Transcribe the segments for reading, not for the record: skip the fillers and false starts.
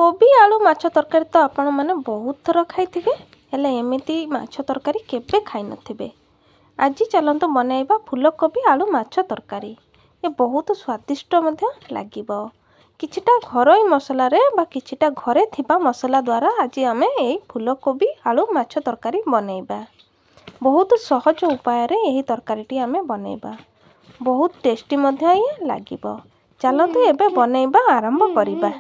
कोबी आलू माछ तरकारी तो आपण मैंने बहुत थर खाई हेले एमती माछ तरकारी केबे खाई नथिबे। आज चलत बनैबा फूलकोबी आलू माछ तरकारी। ये बहुत स्वादिष्ट लागिबो। किछिटा घरोई मसला रे बा किछिटा घरे थिबा मसला द्वारा आज आमे एई फूलकोबी आलू माछ तरकारी बनैबा। बहुत सहज उपाय रे एही तरकारीटी आमे बनैबा। बहुत टेस्टी ये लागिबो। चलतु एबे बनैबा आरंभ करिबा।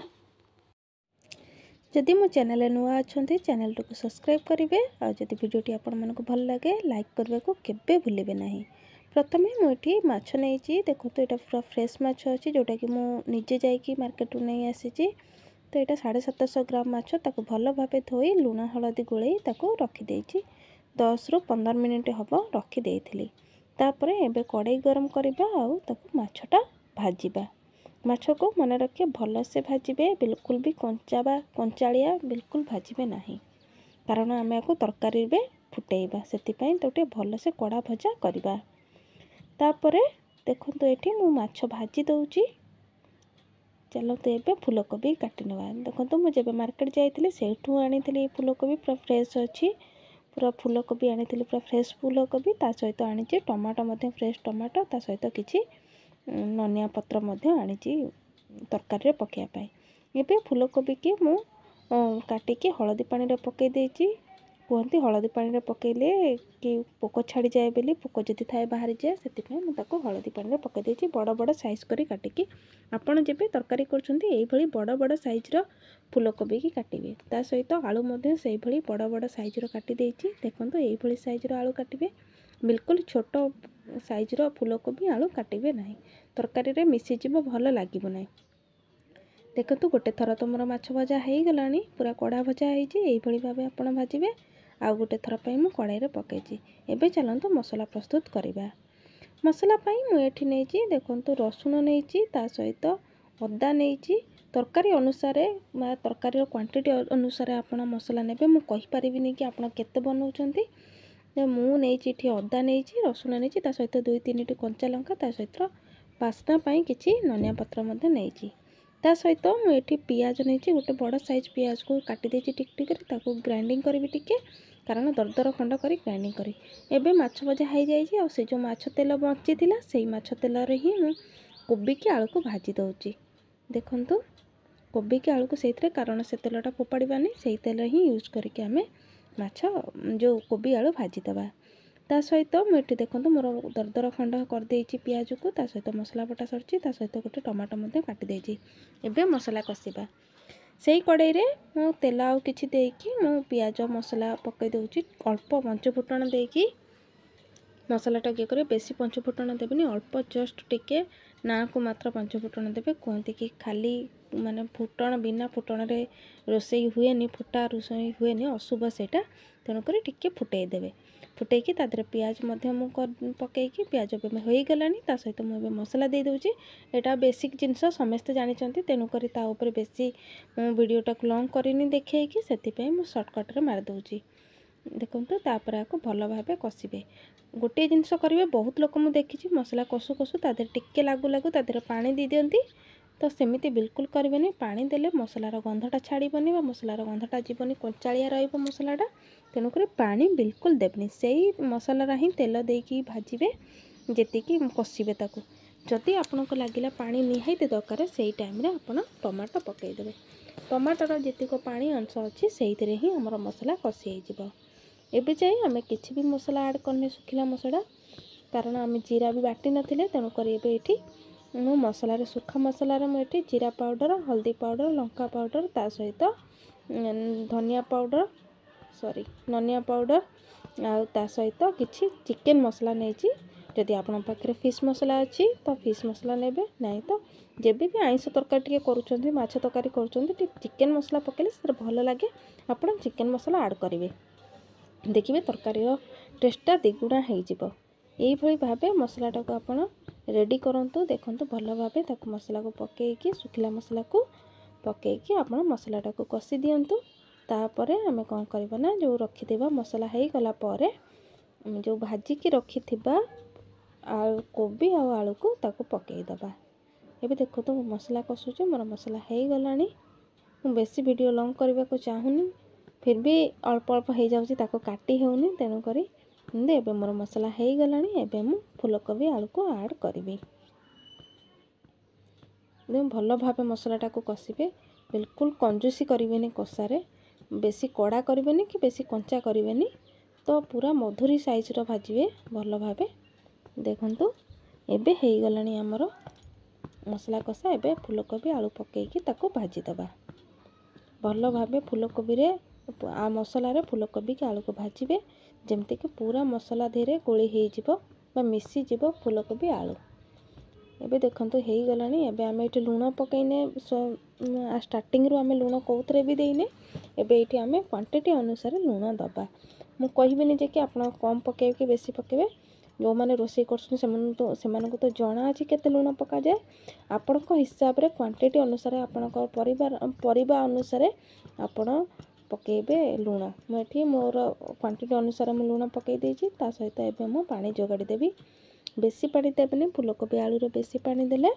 जदि मो चैनल नुआ अच्छे चैनल को सब्सक्राइब करेंगे और जदि वीडियोटी आपण मानक भल लगे लाइक करने को केबे भूलिबे नहीं। प्रथमे मुझे माछ नहीं देखो तो यहाँ पूरा फ्रेश माछ अच्छी जोटा कि मुझे जाइए मार्केट नहीं आसी। तो यहाँ 750 ग्राम माछ ताको भल भाव धोई लुण हलदी गोले रखिदे 10 ରୁ 15 मिनिट हम रखिदे। तापर एबे कड़ाई गरम करवा माछटा भाजिबा। माछ को मन रखिए भल से भाजिबे। बिल्कुल भी कंचालिया बिल्कुल भाजिबे नहीं, कारण आम या तरकारी फुटेबा से तो भल से कड़ा भजा करवा। तापर देखो ये मु माछ भाजी दौची। चलते एबे फूलकोबी काटी नवा। देखो मुझे मार्केट जाइए से आनी फूलकोबी पूरा फ्रेश अच्छी। पूरा फूलकोबी आनी पूरा फ्रेश फूलकोबी ता सहित आनी टमाटो फ्रेश टमाटो ता सहित किसी ननिया पत्र आनी तरकारी पकाइबाई। एबे फूलकोबी की मु काटिकी हलदी पानी रे पकई देछि। कहती हलदी पानी रे पकईले कि पोक छाड़ी जाए बोली, पोक जदि थाए बाहरी जाए से मुझे हलदी पानी रे पकई देछि। बड़ बड़ साइज करी काटिकी आपन जेबे तरकारी करछंती एई भली बड़ बड़ साइज रो फूलकोबी की काटिबे। ता सहित आलू मध्य सेई भली बड़ बड़ साइज रो काटी देछि। देखंतु एई भली साइज रो आलू काटिबे। बिल्कुल छोट साइज रो फूलकोबी आलू काटिबे नहीं, तरकारी रे मिसी जिवो भल लागिबो नहीं। देखो गोटे थर तुम माछ भजा हो गलानी, पूरा कड़ा भजा होई भाव आपड़ भाजबे। आउ गोटे थर मु कड़ाई रे पकईची। एबे चलतु मसला प्रस्तुत करवा। मसला मुझे नहीं देखो रसुण नहीं ता सहित अदा नहीं। तरकारी अनुसार तरकारी क्वांटिटी अनुसार आपण मसला नेबे। मु कहि परिबिनी कि आपण केते बनाउछंती। मु नहीं अदा नहीं, रसुण नहीं ता सहित 2-3 टी कंचा लंका ता सहित बास्ना पाई किछि ननिया पत्र मध्य नहीं। ता सहित मुझे पियाज नहीं गोटे बड़ साइज पियाज को काटी देछि टिक टिक रे ताको ग्राइंडिंग करबी टिके, कारण दरदर खंड करी ग्राइंडिंग करी। एबे माछ भजा हो जाइए और से जो माछ तेल बची थिला सेई माछ तेल रे ही मु कोबी की आलू को भाजी दउची। देखंतु कोबी की आलू को सेइथरे, कारण से तेलटा फोपाड़बानी सेई तेल ही यूज करके आमे माछ जो कोबी आलू भाजी दबा। ता सहित मुझे देखो मोर दरदर खंड कर देछि पियाज को, ता सहित मसला बटा सरछि, ता सहित गोटे टमाटो मध्य काटी देछि। एबे मसला कषिबा। सेई कड़ाई रे मु तेल आउ किछि देकी मु पियाज मसला पकई दउछि। अल्प पंच फुटण देकी मसलाटा किए करे, बेसी पंच फुटण देबेनी, अल्प जस्ट टिके ना को मात्र पंच फुटण देबे। कहते कि खाली माने फुटण बिना फुटण रे रोसई हुएनी, फुटा रोसई हुएनी, अशुभ सेटा। तेणुक टिके फुटई देबे। फुटेकी तादरे पियाज मध्य मु पकईकी पियाज हो गलानी। ता सहित मुझे मसला दे दूची। एटा बेसिक जिनस समस्ते जानिचंती, तेणुक ता ऊपर बेसी मु वीडियोटा लॉन्ग करिनी देखैकी, सेतिपई मु शॉर्टकट रे मार दूची। देखंतु तापर आको भल भाबे कषिबे। गोटे जिनस करिवे, बहुत लोक मु देखिछि मसला कषु कषु तादरे टिके लागू लागू तादरे पानी दे दियंती। तो सेमिति बिल्कुल करेंगे। पानी देले मसलार गंधटा छाड़बनी, मसलार गंधटा जीवनी, कंचालिया रहिबो मसलाटा। तेणुक पानी बिल्कुल देबनी। सेई मसलार ही तेल देकी भाजिबे, जेतिकी कषिबे ताकू। जदि आपनको लागिला पानी निहायती दरकार सेई टाइम रे आपण टमाटो पकई देबे। टमाटर जेतिक पानी अंश अच्छी सेइथिरे ही हमर मसला कषि हो जिवो। एबे जाई आमे किछि भी मसला ऐड करने सुखिला मसला, कारण आमे जीरा भी बाटी नथिले। तेणुक एबे एठी मु मसलार सुखा मसलार मुझे जीरा पाउडर, हल्दी पाउडर, लंका पाउडर ता सहित धनिया पाउडर ननिया पाउडर ता सहित किछि चिकेन मसला नहीं। जदि आपन पाखरे फिश मसला अच्छी तो फिश मसला नेबे, नहीं तो जेबे भी आइंस तरकारी टिके करूछंती, माछ तरकारी करूछंती, चिकेन मसला पकेले से भल लगे। आपन चिकेन मसला ऐड करिवे, देखिए तरकारी टेस्टटा द्विगुणा हो जिवो। यही भली भाबे मसलाटा को आपण रेडी करंतु। देखंतु भल भाबे ताको मसला को पकेइकी सुखिला मसला को पकेइकी आपण मसलाटा को कषि दियंतु। तापरे आमे कोन करबा ना, जो रखिथिबा मसला हेई गला परे जो भाजिकी रखिथिबा कोबी आ आलू को ताको पकेई दबा। एबे देखो तो मसला कषुचे, मोर मसला हेई गलानी। बेसी वीडियो लॉन्ग करने को चाहूनी फिर भी अल्प अल्प हो जाऊँगी ताको काटी होनी तेणुक एबे मोर मसला हो गलानी। एबे मु फूलकोबी आलू को ऐड करी भल भाव मसलाटा को कषिबे बिल्कुल कंजूसी करें कषारे बेसी कड़ा करें कि बेसी कंचा करें तो पूरा मधुरी साइज रो भाजिबे भल भाव। देखंतु एबे हो गलानी आमर मसला कषा। एबे फूलकोबी आलू पकेकी ताको भाजी दबा भल भाव फूलकोबी रे आ मसला रे फूलकोबी के आलू को भाजिबे जेमती कि पूरा मसला धीरे गोली हो जिवो बा मिसी जिवो फूलकोबी आलू। एबे देखंतु हो गलानी। एबे आमे एठी लूण पकईने स्टार्टिंग रू आमे लूण कोउथरे भी देइने। एबे एठी आमे क्वांटिटी अनुसार लूण दबा मु कहिबेनी जे कि आपण कम पकेबे कि बेसी पकेबे जो माने रोषे करछन सेमानकु तो जाना अछि केते लूण पका जाए आपण हिसाब रे क्वांटिटी अनुसार आपण परिवार अनुसार आपण पकेबे लूण। मुझे मोर क्वांटिटी अनुसार मु लूण पकई देछि ता सहित एबे मु पानी जोगाड़ी देबी। बेसी पानी देबेनी फूलकोबी आलू रे बेसी पानी देले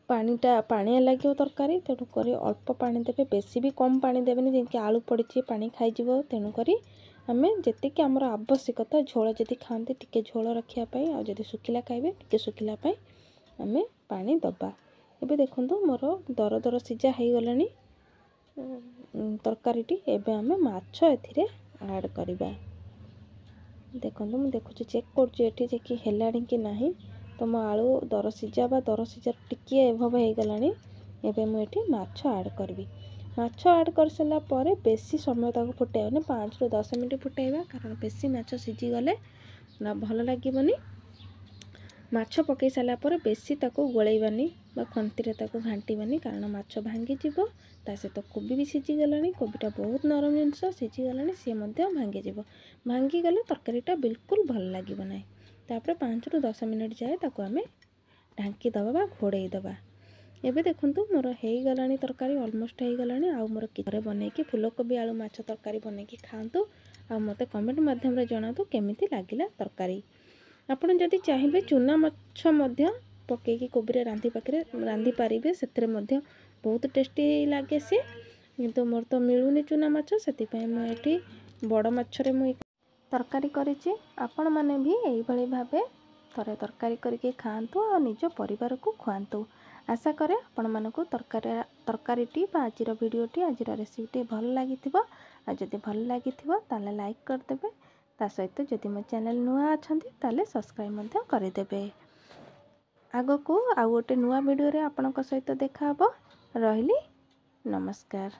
पानीटा पानिया लगे तरकारी तेणु करी अल्प पानी देबे बेसी भी कम पानी देबेनी जेकि आलू पड़िछि पानी खाई जिवो। तेणु करी आमे जेतिकी हमर आवश्यकता झोल जदि खाते टिके झोल रखिया पई आ जदि सुखिला खाइबे टिके सुखिला पई आमे पानी दबा। एबे देखंतु मोर दर दर सिजा हो गलानी तरकारीटी। एबे आमे माछ एथिरे ऐड करिबा। देखंतु मु देखुछि चेक करछि एठी जे कि हेलाडी कि नाही तो मो आलू दर सिजा टिके एभव हो गलानी। एबे मु एठी माछ ऐड करबी। माछ ऐड कर सला परे बेसी समय ताको फुटाइबनी 5 ରୁ 10 मिनिट फुटाइबा कारण बेसी माछ सिझी गले ना भल लागिबनी। माछ पकई साला पर बेसी ताको गोलैबानी बा खंतीरे ताको घांटीबानी कारण माछ भांगी जिवो। ता सहित कोबी भी सिझी गलानी कोबीटा बहुत नरम जिनस सिझी गलानी सी भांगी जिवो। भांगी गले तरकारीटा बिल्कुल भल लागिबो नाही। तापर 5 ରୁ 10 मिनिट जाए ताको आमे ढांकी दबा बा घोड़े दबा। एबे देखंतु मोर हो गलानी तरकारी ऑलमोस्ट हो गलानी। आ मोर घरे बनेकी फूलकोबी आलू माछ तरकारी बनेकी खांतु आ मते कमेंट माध्यम रे जणातु केमिति लागिला तरकारी। आपण जदि चाहिबे चूना माछ मध्य पकेकी कोबी रे रांधी पारिबे सेतरे मध्य बहुत टेस्टी लागे से किंतु मोर तो मिलुनी चूना माछ सेति पय मु एठी बड़ माछ रे मु तरकारी करिछि। आपण माने भी एई भली भाबे थरे तरकारी करके खांतु और निज परिवार को खुआंतु। आशा करे आपण मानकु तरकारीटी बा आजिर भिडियोटी आजिर रेसिपीटी भल लागिथिबो। आ जदि भल लागिथिबो ताले लाइक कर देबे ता सहित जदि मो चैनल नुआ अछंती ताले सब्सक्राइब मध्य कर देबे। आगो को आ गोटे नुआ वीडियो रे आपनक सहित देखा हबो। रहिली नमस्कार।